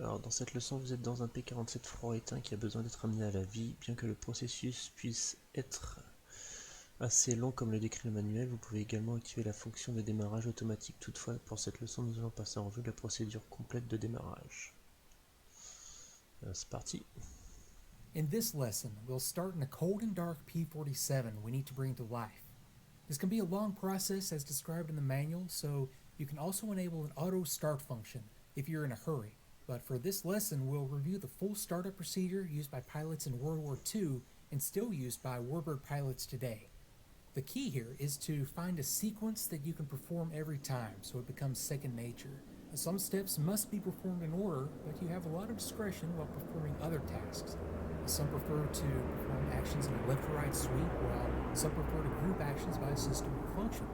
Alors dans cette leçon, vous êtes dans un P47 froid éteint qui a besoin d'être amené à la vie. Bien que le processus puisse être assez long comme le décrit le manuel, vous pouvez également activer la fonction de démarrage automatique. Toutefois, pour cette leçon, nous allons passer en revue la procédure complète de démarrage. C'est parti. In this lesson, we'll start in a cold and dark P47 we need to bring to life. This can be a long process as described in the manual, so you can also enable an auto start function if you're in a hurry. But for this lesson, we'll review the full startup procedure used by pilots in World War II and still used by warbird pilots today. The key here is to find a sequence that you can perform every time so it becomes second nature. Some steps must be performed in order, but you have a lot of discretion while performing other tasks. Some prefer to perform actions in a left-right sweep, while some prefer to group actions by system or function.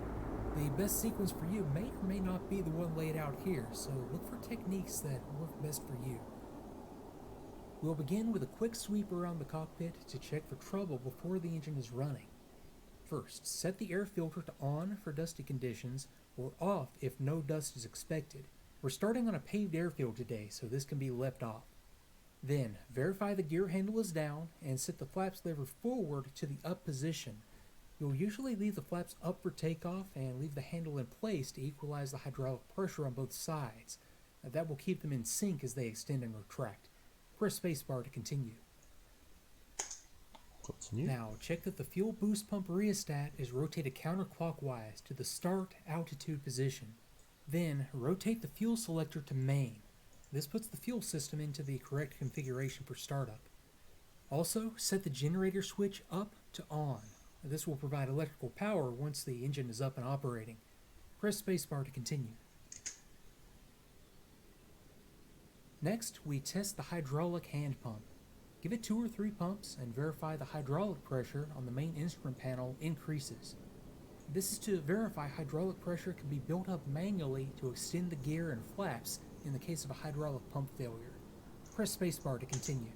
The best sequence for you may or may not be the one laid out here, so look for techniques that work best for you. We'll begin with a quick sweep around the cockpit to check for trouble before the engine is running. First, set the air filter to on for dusty conditions, or off if no dust is expected. We're starting on a paved airfield today, so this can be left off. Then, verify the gear handle is down and set the flaps lever forward to the up position. You'll usually leave the flaps up for takeoff and leave the handle in place to equalize the hydraulic pressure on both sides. That will keep them in sync as they extend and retract. Press spacebar to continue. Continue. Now, check that the fuel boost pump rheostat is rotated counterclockwise to the start altitude position. Then, rotate the fuel selector to main. This puts the fuel system into the correct configuration for startup. Also, set the generator switch up to on. This will provide electrical power once the engine is up and operating. Press spacebar to continue. Next, we test the hydraulic hand pump. Give it 2 or 3 pumps and verify the hydraulic pressure on the main instrument panel increases. This is to verify hydraulic pressure can be built up manually to extend the gear and flaps in the case of a hydraulic pump failure. Press spacebar to continue.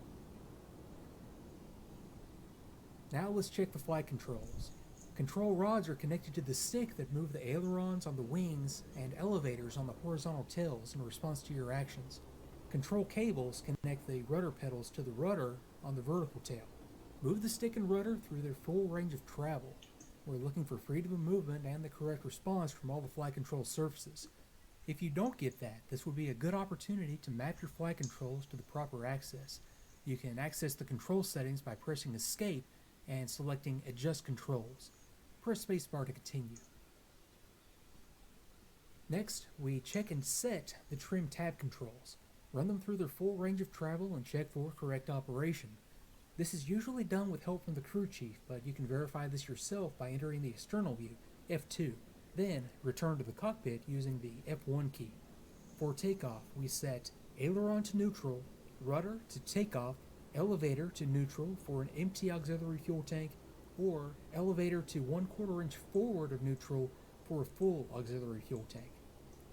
Now let's check the flight controls. Control rods are connected to the stick that move the ailerons on the wings and elevators on the horizontal tails in response to your actions. Control cables connect the rudder pedals to the rudder on the vertical tail. Move the stick and rudder through their full range of travel. We're looking for freedom of movement and the correct response from all the flight control surfaces. If you don't get that, this would be a good opportunity to map your flight controls to the proper access. You can access the control settings by pressing Escape and selecting Adjust Controls. Press spacebar to continue. Next, we check and set the trim tab controls. Run them through their full range of travel and check for correct operation. This is usually done with help from the crew chief, but you can verify this yourself by entering the external view, F2. Then, return to the cockpit using the F1 key. For takeoff, we set aileron to neutral, rudder to takeoff, elevator to neutral for an empty auxiliary fuel tank, or elevator to 1/4 inch forward of neutral for a full auxiliary fuel tank.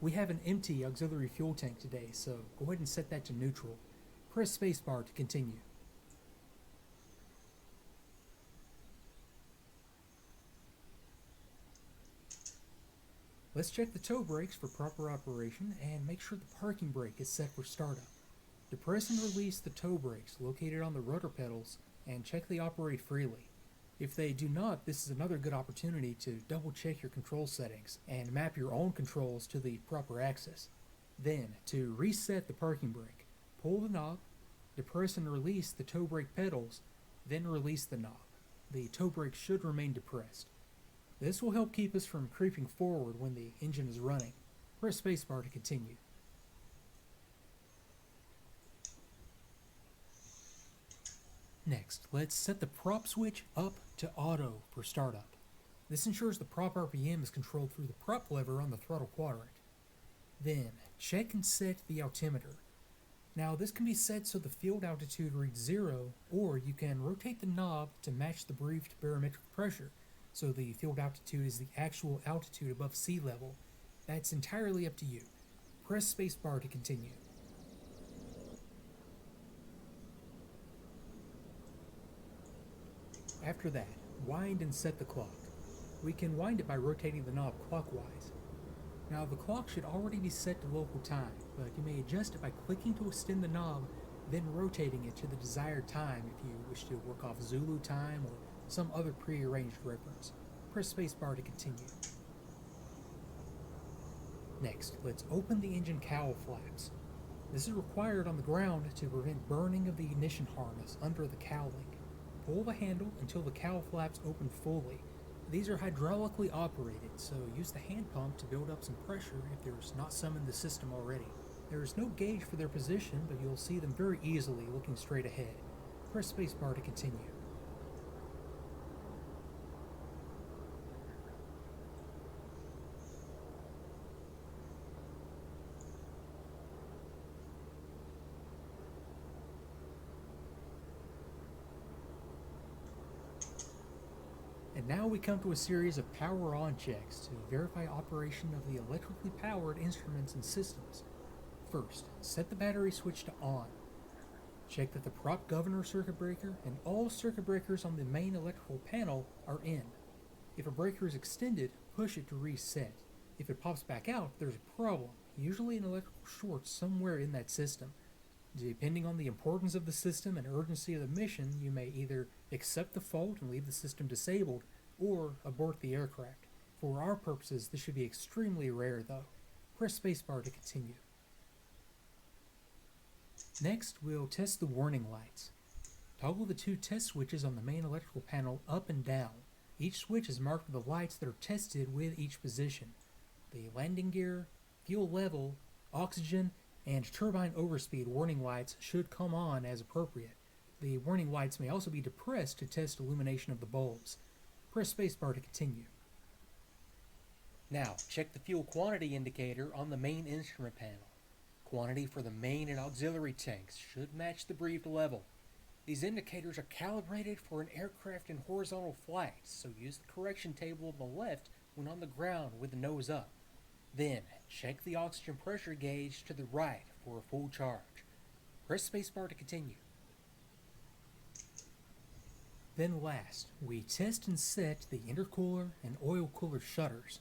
We have an empty auxiliary fuel tank today, so go ahead and set that to neutral. Press spacebar to continue. Let's check the toe brakes for proper operation and make sure the parking brake is set for startup. Depress and release the toe brakes located on the rudder pedals and check they operate freely. If they do not, this is another good opportunity to double check your control settings and map your own controls to the proper axis. Then, to reset the parking brake, pull the knob, depress and release the toe brake pedals, then release the knob. The toe brake should remain depressed. This will help keep us from creeping forward when the engine is running. Press spacebar to continue. Next, let's set the prop switch up to auto for startup. This ensures the prop RPM is controlled through the prop lever on the throttle quadrant. Then, check and set the altimeter. Now, this can be set so the field altitude reads 0, or you can rotate the knob to match the briefed barometric pressure, so the field altitude is the actual altitude above sea level. That's entirely up to you. Press spacebar to continue. After that, wind and set the clock. We can wind it by rotating the knob clockwise. Now the clock should already be set to local time, but you may adjust it by clicking to extend the knob, then rotating it to the desired time if you wish to work off Zulu time or some other pre-arranged reference. Press spacebar to continue. Next, let's open the engine cowl flaps. This is required on the ground to prevent burning of the ignition harness under the cowling. Pull the handle until the cowl flaps open fully. These are hydraulically operated, so use the hand pump to build up some pressure if there's not some in the system already. There is no gauge for their position, but you'll see them very easily looking straight ahead. Press spacebar to continue. And now we come to a series of power on checks to verify operation of the electrically powered instruments and systems. First, set the battery switch to on. Check that the prop governor circuit breaker and all circuit breakers on the main electrical panel are in. If a breaker is extended, push it to reset. If it pops back out, there's a problem, usually an electrical short somewhere in that system. Depending on the importance of the system and urgency of the mission, you may either accept the fault and leave the system disabled, or abort the aircraft. For our purposes, this should be extremely rare though. Press spacebar to continue. Next, we'll test the warning lights. Toggle the two test switches on the main electrical panel up and down. Each switch is marked with the lights that are tested with each position. The landing gear, fuel level, oxygen, and turbine overspeed warning lights should come on as appropriate. The warning lights may also be depressed to test illumination of the bulbs. Press spacebar to continue. Now, check the fuel quantity indicator on the main instrument panel. Quantity for the main and auxiliary tanks should match the briefed level. These indicators are calibrated for an aircraft in horizontal flight, so use the correction table on the left when on the ground with the nose up. Then, check the oxygen pressure gauge to the right for a full charge. Press spacebar to continue. Then last, we test and set the intercooler and oil cooler shutters.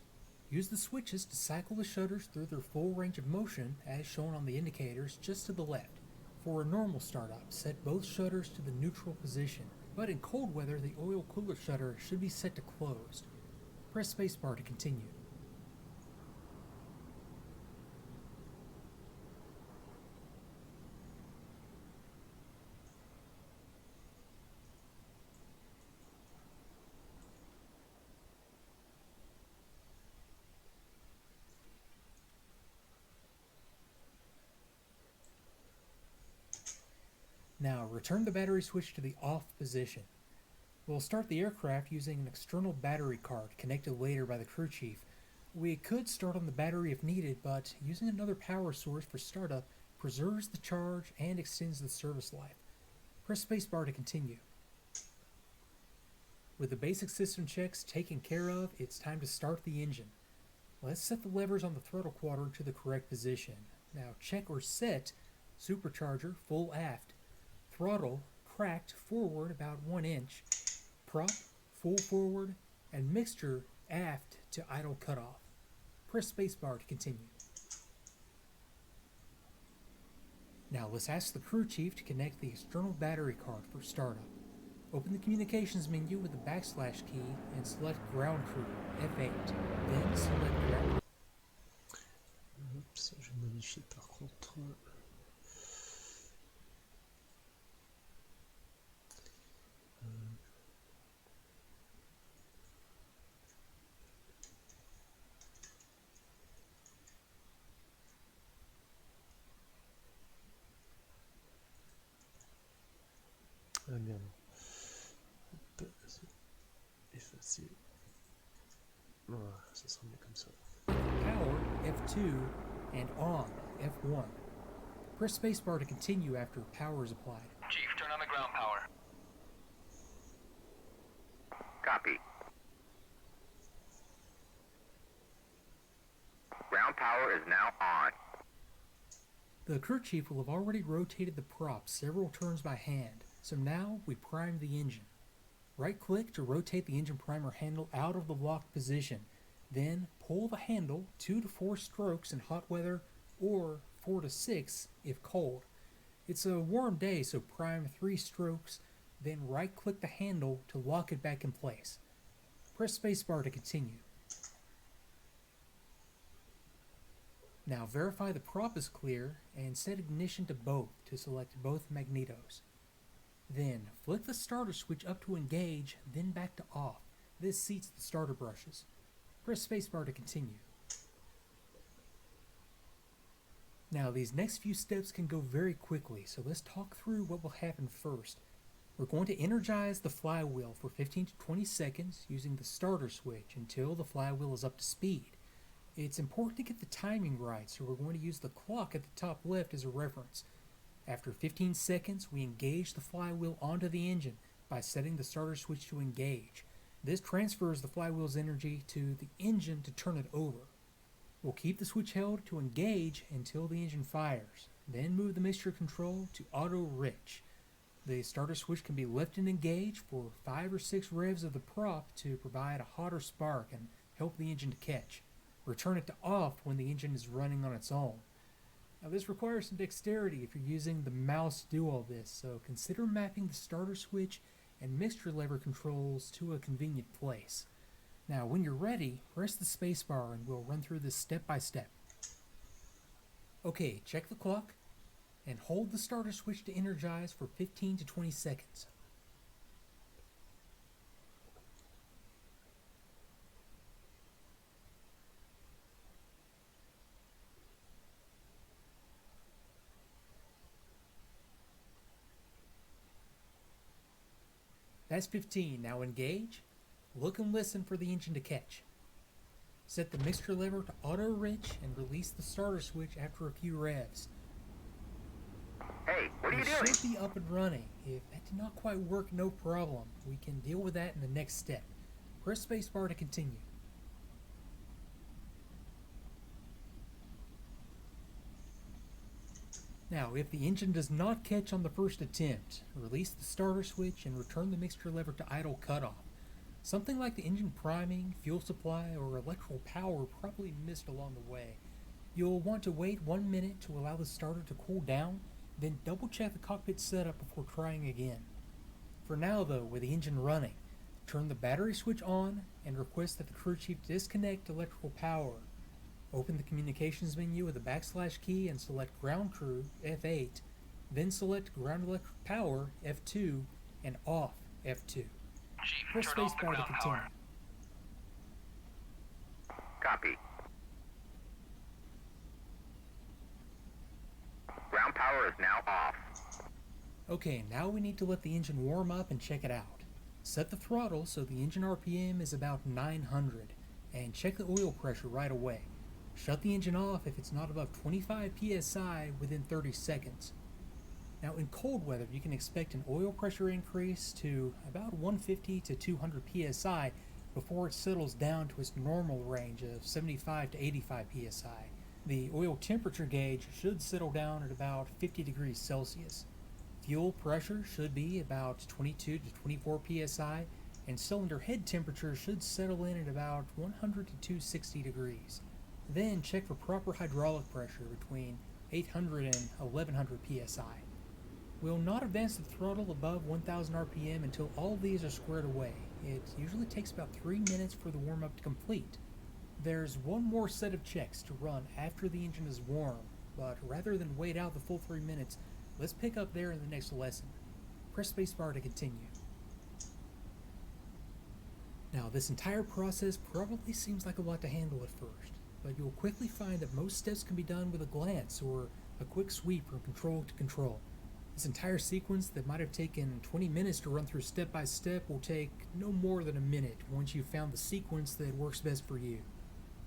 Use the switches to cycle the shutters through their full range of motion as shown on the indicators just to the left. For a normal startup, set both shutters to the neutral position, but in cold weather the oil cooler shutter should be set to closed. Press spacebar to continue. Now, return the battery switch to the off position. We'll start the aircraft using an external battery card connected later by the crew chief. We could start on the battery if needed, but using another power source for startup preserves the charge and extends the service life. Press spacebar to continue. With the basic system checks taken care of, it's time to start the engine. Let's set the levers on the throttle quadrant to the correct position. Now check or set supercharger full aft. Throttle cracked forward about 1 inch, prop full forward, and mixture aft to idle cutoff. Press spacebar to continue. Now let's ask the crew chief to connect the external battery card for startup. Open the communications menu with the backslash key and select ground crew, F8, then select ground. Oups, je vais modifier par contre. Ah merde. Hop, effacer. Voilà, ça sera mieux comme ça. Power, F2, and on, F1. Press spacebar to continue after power is applied. Chief, turn on the ground power. Copy. Ground power is now on. The crew chief will have already rotated the prop several turns by hand, so now we prime the engine. Right-click to rotate the engine primer handle out of the locked position. Then pull the handle 2 to 4 strokes in hot weather or 4 to 6 if cold. It's a warm day, so prime 3 strokes, then right-click the handle to lock it back in place. Press spacebar to continue. Now verify the prop is clear and set ignition to both to select both magnetos. Then flick the starter switch up to engage, then back to off. This seats the starter brushes. Press spacebar to continue. Now these next few steps can go very quickly, so let's talk through what will happen first. We're going to energize the flywheel for 15 to 20 seconds using the starter switch until the flywheel is up to speed. It's important to get the timing right, so we're going to use the clock at the top left as a reference. After 15 seconds, we engage the flywheel onto the engine by setting the starter switch to engage. This transfers the flywheel's energy to the engine to turn it over. We'll keep the switch held to engage until the engine fires, then move the mixture control to auto rich. The starter switch can be left and engaged for 5 or 6 revs of the prop to provide a hotter spark and help the engine to catch. Return it to off when the engine is running on its own. Now this requires some dexterity if you're using the mouse to do all this, so consider mapping the starter switch and mixture lever controls to a convenient place. Now when you're ready, press the spacebar and we'll run through this step by step. Okay, check the clock and hold the starter switch to energize for 15 to 20 seconds. That's 15. Now engage. Look and listen for the engine to catch. Set the mixture lever to auto rich and release the starter switch after a few revs. Hey, what are you doing? It should be up and running. If that did not quite work, no problem. We can deal with that in the next step. Press spacebar to continue. Now, if the engine does not catch on the first attempt, release the starter switch and return the mixture lever to idle cutoff. Something like the engine priming, fuel supply, or electrical power probably missed along the way. You'll want to wait 1 minute to allow the starter to cool down, then double check the cockpit setup before trying again. For now though, with the engine running, turn the battery switch on and request that the crew chief disconnect electrical power. Open the communications menu with the / key and select ground crew F8, then select ground electric power F2 and off F2. Chief, Press turn off the spacebar to ground continue. power. Copy. Ground power is now off. Okay, now we need to let the engine warm up and check it out. Set the throttle so the engine RPM is about 900, and check the oil pressure right away. Shut the engine off if it's not above 25 psi within 30 seconds. Now in cold weather you can expect an oil pressure increase to about 150 to 200 psi before it settles down to its normal range of 75 to 85 psi. The oil temperature gauge should settle down at about 50 degrees Celsius. Fuel pressure should be about 22 to 24 psi, and cylinder head temperature should settle in at about 100 to 260 degrees. Then check for proper hydraulic pressure between 800 and 1100 psi. We'll not advance the throttle above 1000 RPM until all these are squared away. It usually takes about 3 minutes for the warm-up to complete. There's one more set of checks to run after the engine is warm, but rather than wait out the full 3 minutes, let's pick up there in the next lesson. Press spacebar to continue. Now, this entire process probably seems like a lot to handle at first, but you'll quickly find that most steps can be done with a glance or a quick sweep from control to control. This entire sequence that might have taken 20 minutes to run through step by step will take no more than a minute once you've found the sequence that works best for you.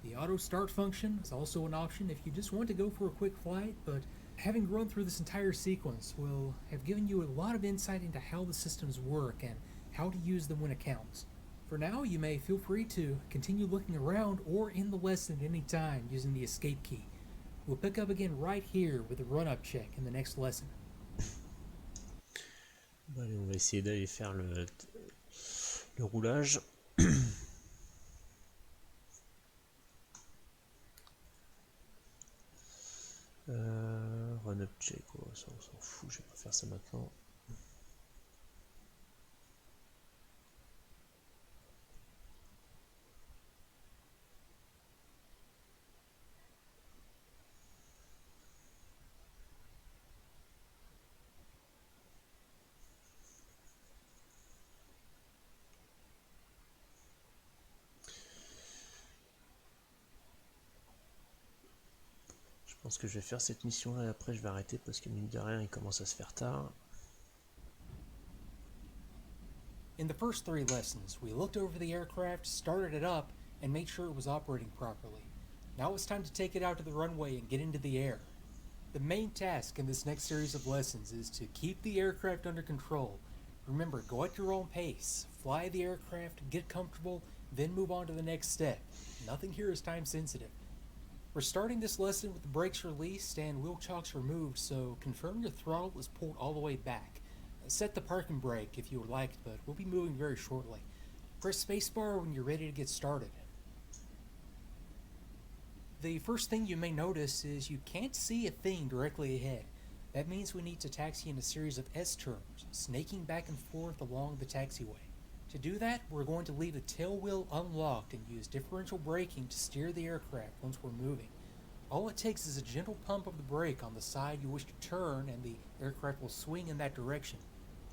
The auto start function is also an option if you just want to go for a quick flight, but having run through this entire sequence will have given you a lot of insight into how the systems work and how to use them when it counts. For now, you may feel free to continue looking around or in the lesson at any time using the escape key. We'll pick up again right here with the run-up check in the next lesson. Bon, allez, on va essayer d'aller faire le roulage. budget quoi, ça on s'en fout, je vais pas faire ça maintenant. Je pense que je vais faire cette mission là et après je vais arrêter parce que mine de rien il commence à se faire tard. In the first 3 lessons, we looked over the aircraft, started it up, and made sure it was operating properly. Now it's time to take it out to the runway and get into the air. The main task in this next series of lessons is to keep the aircraft under control. Remember, go at your own pace, fly the aircraft, get comfortable, then move on to the next step. Nothing here is time sensitive. We're starting this lesson with the brakes released and wheel chocks removed, so confirm your throttle is pulled all the way back. Set the parking brake if you would like, but we'll be moving very shortly. Press spacebar when you're ready to get started. The first thing you may notice is you can't see a thing directly ahead. That means we need to taxi in a series of S-turns, snaking back and forth along the taxiway. To do that, we're going to leave the tail wheel unlocked and use differential braking to steer the aircraft once we're moving. All it takes is a gentle pump of the brake on the side you wish to turn and the aircraft will swing in that direction.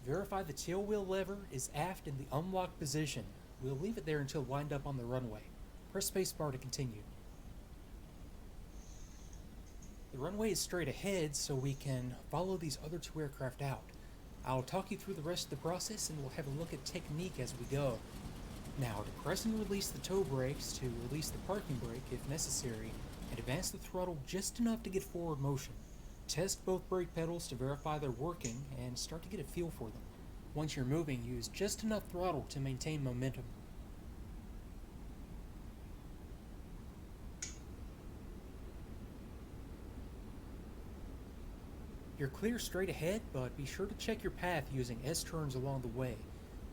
Verify the tail wheel lever is aft in the unlocked position. We'll leave it there until lined up on the runway. Press spacebar to continue. The runway is straight ahead, so we can follow these other 2 aircraft out. I'll talk you through the rest of the process and we'll have a look at technique as we go. Now, to press and release the toe brakes, to release the parking brake if necessary, and advance the throttle just enough to get forward motion. Test both brake pedals to verify they're working and start to get a feel for them. Once you're moving, use just enough throttle to maintain momentum. You're clear straight ahead, but be sure to check your path using S-turns along the way.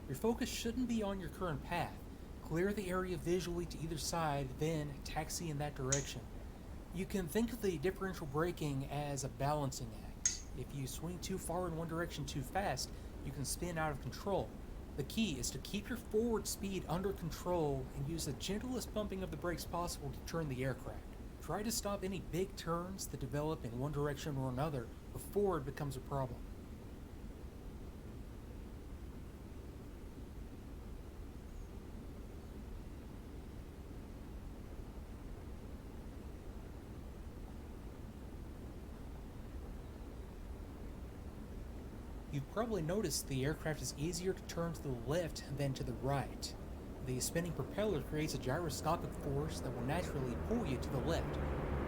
Your focus shouldn't be on your current path. Clear the area visually to either side, then taxi in that direction. You can think of the differential braking as a balancing act. If you swing too far in one direction too fast, you can spin out of control. The key is to keep your forward speed under control and use the gentlest pumping of the brakes possible to turn the aircraft. Try to stop any big turns that develop in one direction or another before it becomes a problem. You've probably noticed the aircraft is easier to turn to the left than to the right. The spinning propeller creates a gyroscopic force that will naturally pull you to the left.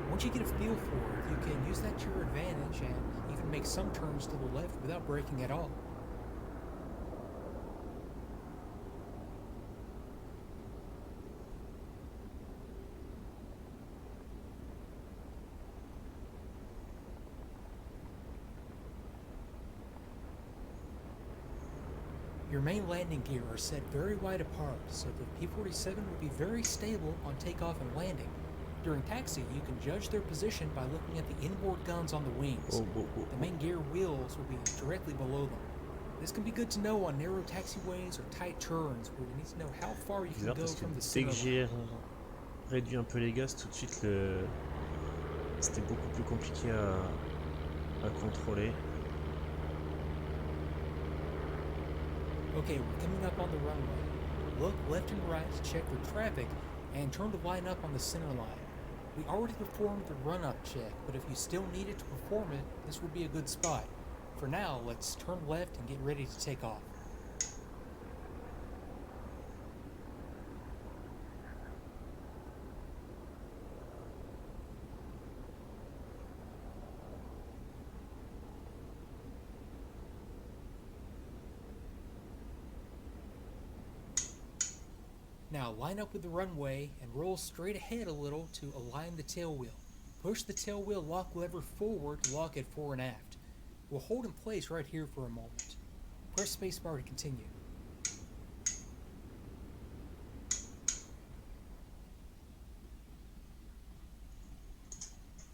Once you get a feel for it, you can use that to your advantage and even make some turns to the left without braking at all. Your main landing gear are set very wide apart, so the P47 will be very stable on takeoff and landing. During taxi, you can judge their position by looking at the inboard guns on the wings. The main gear wheels will be directly below them. This can be good to know on narrow taxiways or tight turns where you need to know how far you can go from the Dès center que line. j'ai réduit un peu les gaz, tout de suite c'était beaucoup plus compliqué à contrôler. Okay, we're coming up on the runway. Look left and right to check for traffic and turn to line up on the center line. We already performed the run-up check, but if you still needed to perform it, this would be a good spot. For now, let's turn left and get ready to take off. Now line up with the runway and roll straight ahead a little to align the tail wheel. Push the tail wheel lock lever forward to lock it fore and aft. We'll hold in place right here for a moment. Press spacebar to continue.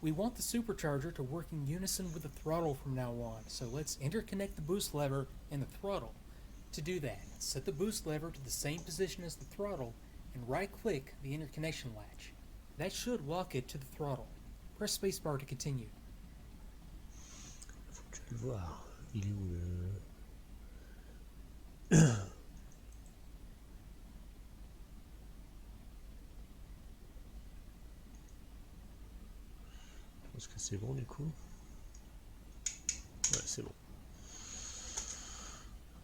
We want the supercharger to work in unison with the throttle from now on, so let's interconnect the boost lever and the throttle. To do that, set the boost lever to the same position as the throttle and right-click the interconnection latch. That should lock it to the throttle. Press spacebar to continue. Faut que je le voir. Il est où le... Est-ce que c'est bon du coup? Ouais, c'est bon.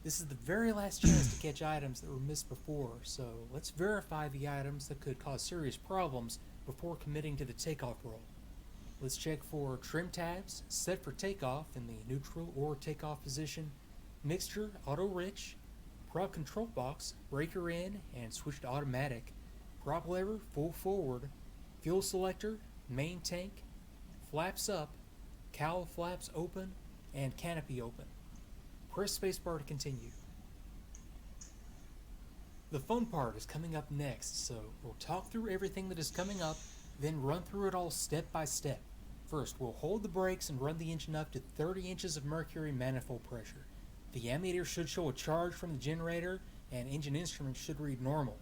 This is the very last chance to catch items that were missed before, so let's verify the items that could cause serious problems before committing to the takeoff roll. Let's check for trim tabs set for takeoff in the neutral or takeoff position, mixture auto rich, prop control box breaker in and switch to automatic, prop lever full forward, fuel selector, main tank, flaps up, cowl flaps open, and canopy open. Press spacebar to continue. The fun part is coming up next, so we'll talk through everything that is coming up, then run through it all step by step. First, we'll hold the brakes and run the engine up to 30 inches of mercury manifold pressure. The ammeter should show a charge from the generator, and engine instruments should read normal.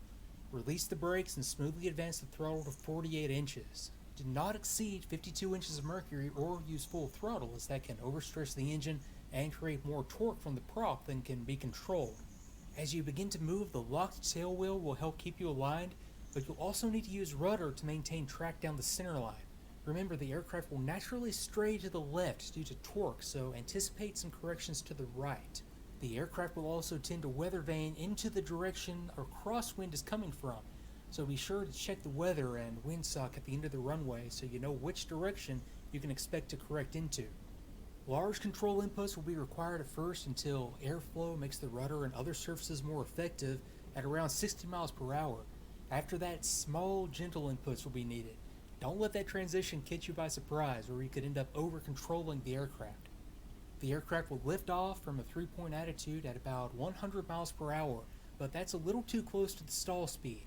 Release the brakes and smoothly advance the throttle to 48 inches. Do not exceed 52 inches of mercury or use full throttle, as that can overstress the engine and create more torque from the prop than can be controlled. As you begin to move, the locked tail wheel will help keep you aligned, but you'll also need to use rudder to maintain track down the center line. Remember, the aircraft will naturally stray to the left due to torque, so anticipate some corrections to the right. The aircraft will also tend to weather vane into the direction a crosswind is coming from, so be sure to check the weather and windsock at the end of the runway so you know which direction you can expect to correct into. Large control inputs will be required at first until airflow makes the rudder and other surfaces more effective at around 60 miles per hour. After that, small, gentle inputs will be needed. Don't let that transition catch you by surprise, or you could end up over-controlling the aircraft. The aircraft will lift off from a 3-point attitude at about 100 miles per hour, but that's a little too close to the stall speed.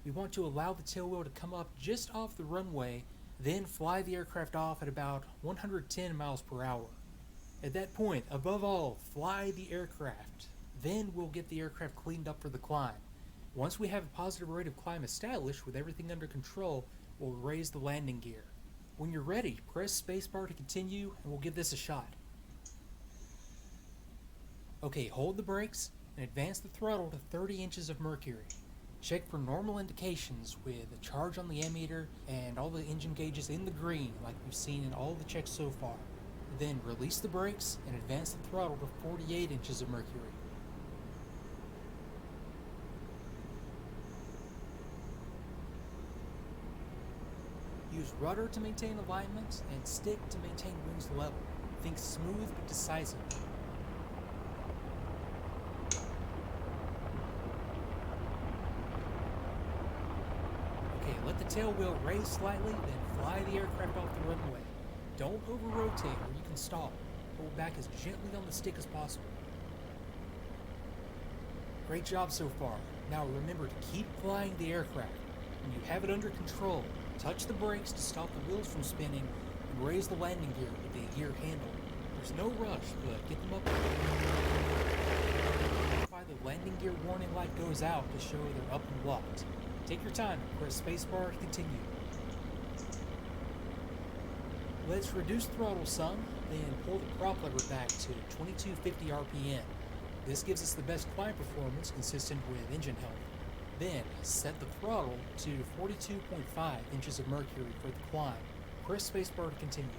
We want to allow the tailwheel to come up just off the runway, then fly the aircraft off at about 110 miles per hour. At that point, above all, fly the aircraft. Then we'll get the aircraft cleaned up for the climb. Once we have a positive rate of climb established with everything under control, we'll raise the landing gear. When you're ready, press spacebar to continue, and we'll give this a shot. Okay, hold the brakes and advance the throttle to 30 inches of mercury. Check for normal indications with a charge on the ammeter and all the engine gauges in the green like we've seen in all the checks so far. Then release the brakes and advance the throttle to 48 inches of mercury. Use rudder to maintain alignment and stick to maintain wings level. Think smooth but decisive. Okay, let the tail wheel raise slightly, then fly the aircraft off the runway. Don't over-rotate or you can stall. Hold back as gently on the stick as possible. Great job so far. Now remember to keep flying the aircraft. When you have it under control, touch the brakes to stop the wheels from spinning and raise the landing gear with the gear handle. There's no rush, but get them up. Why the landing gear warning light goes out to show they're up and locked. Take your time and press spacebar to continue. Let's reduce throttle some, then pull the prop lever back to 2250 RPM. This gives us the best climb performance consistent with engine health. Then set the throttle to 42.5 inches of mercury for the climb. Press spacebar to continue.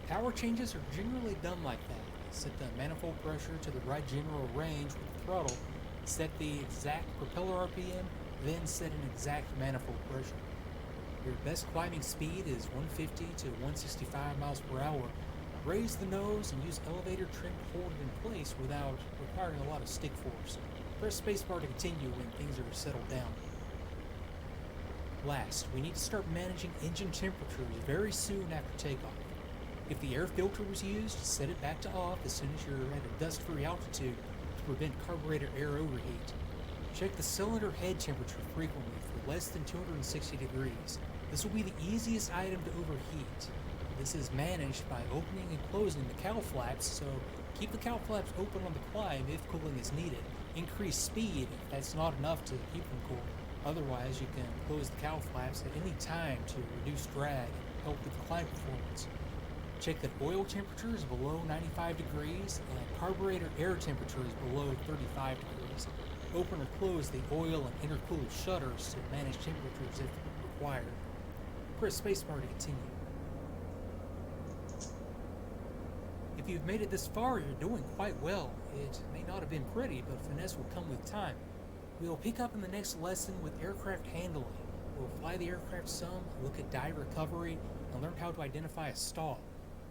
Power changes are generally done like that. Set the manifold pressure to the right general range with the throttle, set the exact propeller RPM, then set an exact manifold pressure. Your best climbing speed is 150 to 165 miles per hour. Raise the nose and use elevator trim to hold it in place without requiring a lot of stick force. Press spacebar to continue when things are settled down. Last, we need to start managing engine temperatures very soon after takeoff. If the air filter was used, set it back to off as soon as you're at a dust-free altitude. to prevent carburetor air overheat. Check the cylinder head temperature frequently for less than 260 degrees. This will be the easiest item to overheat. This is managed by opening and closing the cowl flaps, so keep the cowl flaps open on the climb if cooling is needed. Increase speed if that's not enough to keep them cool. Otherwise, you can close the cowl flaps at any time to reduce drag and help with climb performance. Check that oil temperature is below 95 degrees and carburetor air temperature is below 35 degrees. Open or close the oil and intercooler shutters to manage temperatures if required. Press spacebar to continue. If you've made it this far, you're doing quite well. It may not have been pretty, but finesse will come with time. We'll pick up in the next lesson with aircraft handling. We'll fly the aircraft some, look at dive recovery, and learn how to identify a stall.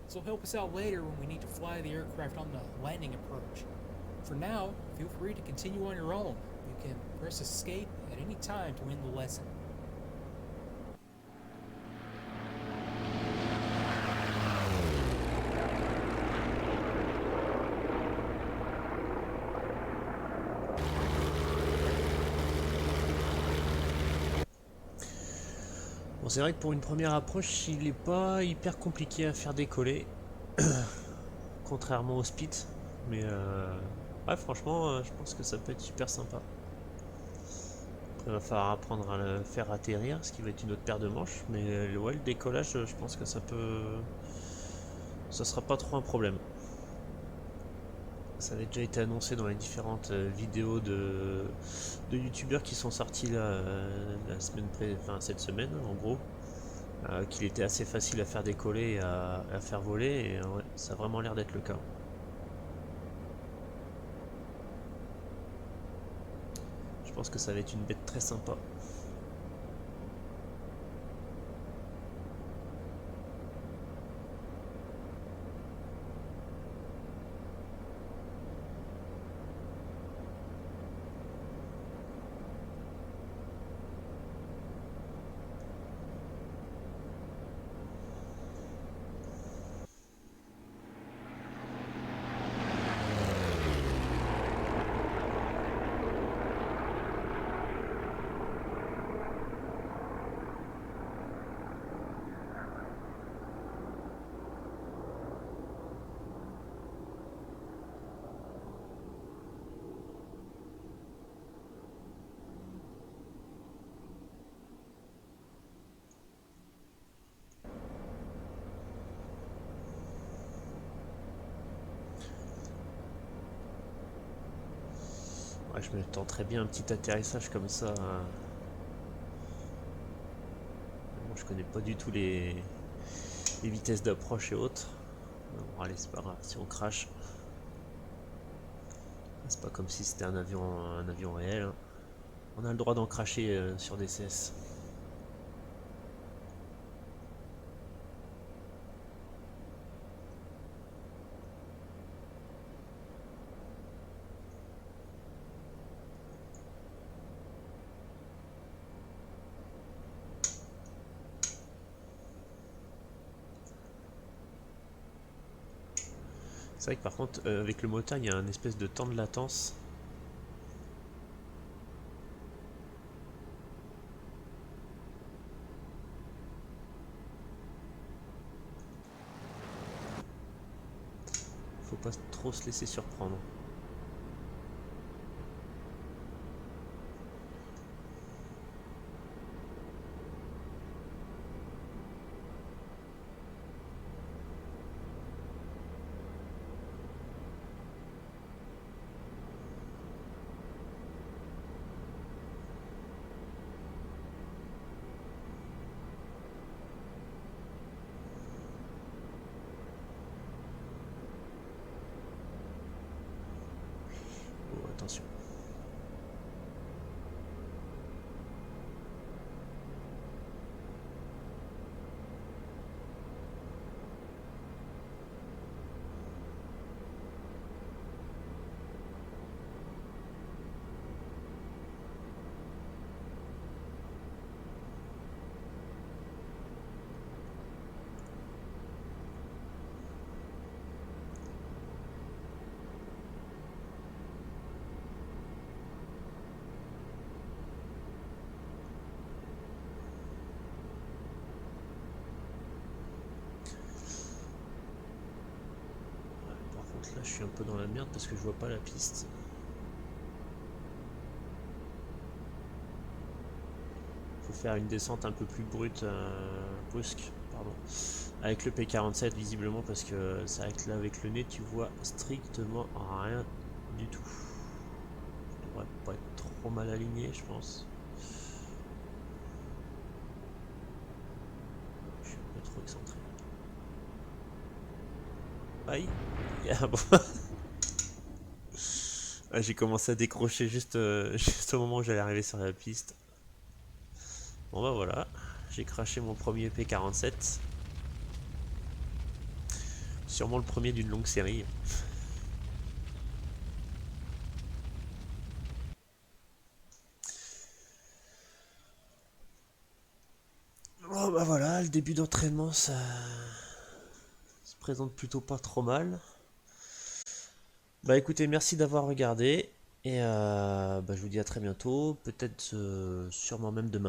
This will help us out later when we need to fly the aircraft on the landing approach. For now, feel free to continue on your own. You can press escape at any time to end the lesson. Bon, c'est vrai que pour une première approche, il n'est pas hyper compliqué à faire décoller, contrairement au speed. Mais ouais, franchement, je pense que ça peut être super sympa. Après, il va falloir apprendre à le faire atterrir, ce qui va être une autre paire de manches. Mais ouais, le décollage, je pense que ça sera pas trop un problème. Ça avait déjà été annoncé dans les différentes vidéos de youtubeurs qui sont sortis là, cette semaine en gros, qu'il était assez facile à faire décoller et à faire voler, et ouais, ça a vraiment l'air d'être le cas. Je pense que ça va être une bête très sympa. Ouais, je me tenterais bien un petit atterrissage comme ça. Bon, je connais pas du tout les vitesses d'approche et autres. Bon, allez, c'est pas grave, si on crache. C'est pas comme si c'était un avion réel. Hein. On a le droit d'en cracher sur DCS. C'est vrai que par contre, avec le moteur, il y a un espèce de temps de latence. Faut pas trop se laisser surprendre. Là je suis un peu dans la merde parce que je vois pas la piste. Faut faire une descente un peu plus brusque, pardon, avec le P47 visiblement, parce que c'est vrai que là avec le nez tu vois strictement rien du tout. Je devrais pas être trop mal aligné, je pense. Je suis un peu trop excentré. Aïe. Ah bon. Ah, j'ai commencé à décrocher juste, juste au moment où j'allais arriver sur la piste. Bon bah voilà, j'ai craché mon premier P47. Sûrement le premier d'une longue série. Bon bah voilà, le début d'entraînement ça se présente plutôt pas trop mal. Bah écoutez, merci d'avoir regardé. Et bah, je vous dis à très bientôt. Peut-être sûrement même demain soir.